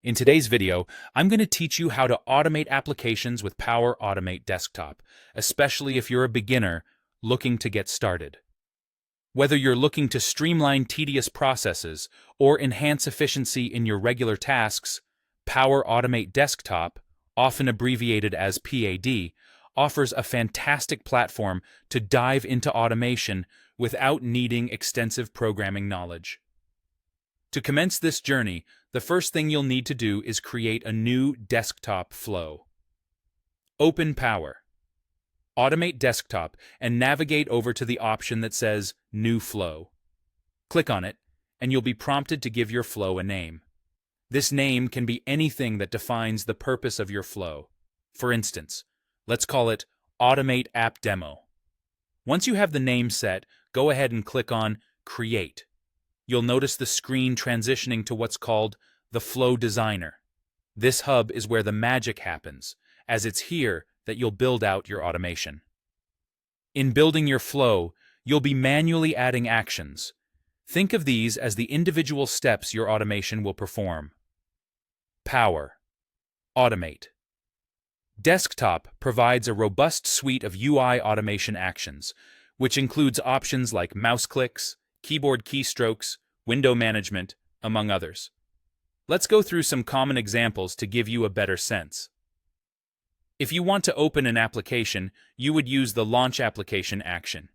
In today's video, I'm going to teach you how to automate applications with Power Automate Desktop, especially if you're a beginner looking to get started. Whether you're looking to streamline tedious processes or enhance efficiency in your regular tasks, Power Automate Desktop, often abbreviated as PAD, offers a fantastic platform to dive into automation without needing extensive programming knowledge. To commence this journey, the first thing you'll need to do is create a new desktop flow. Open Power, Automate Desktop, and navigate over to the option that says New Flow. Click on it, and you'll be prompted to give your flow a name. This name can be anything that defines the purpose of your flow. For instance, let's call it Automate App Demo. Once you have the name set, go ahead and click on Create. You'll notice the screen transitioning to what's called the Flow Designer. This hub is where the magic happens, as it's here that you'll build out your automation. In building your flow, you'll be manually adding actions. Think of these as the individual steps your automation will perform. Power, Automate. Desktop provides a robust suite of UI automation actions, which includes options like mouse clicks, keyboard keystrokes, window management, among others. Let's go through some common examples to give you a better sense. If you want to open an application, you would use the Launch Application action.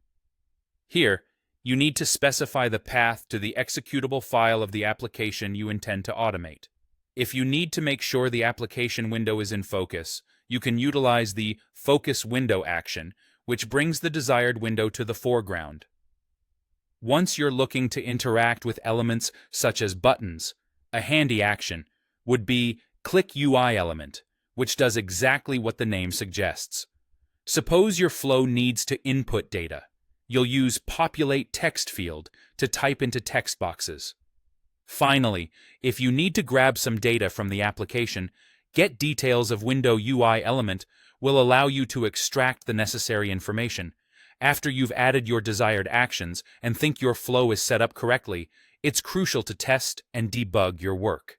Here, you need to specify the path to the executable file of the application you intend to automate. If you need to make sure the application window is in focus, you can utilize the Focus Window action, which brings the desired window to the foreground. Once you're looking to interact with elements such as buttons, a handy action would be Click UI Element, which does exactly what the name suggests. Suppose your flow needs to input data. You'll use Populate Text field to type into text boxes. Finally, if you need to grab some data from the application, Get Details of Window UI Element will allow you to extract the necessary information. After you've added your desired actions and think your flow is set up correctly, it's crucial to test and debug your work.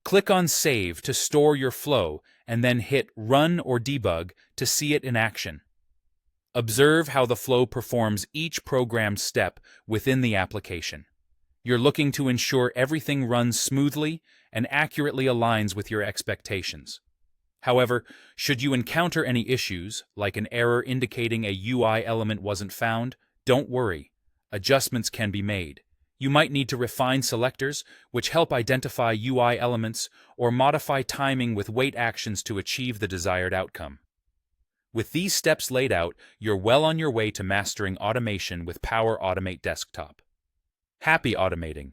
Click on Save to store your flow and then hit Run or Debug to see it in action. Observe how the flow performs each programmed step within the application. You're looking to ensure everything runs smoothly and accurately aligns with your expectations. However, should you encounter any issues, like an error indicating a UI element wasn't found, don't worry. Adjustments can be made. You might need to refine selectors, which help identify UI elements, or modify timing with wait actions to achieve the desired outcome. With these steps laid out, you're well on your way to mastering automation with Power Automate Desktop. Happy automating!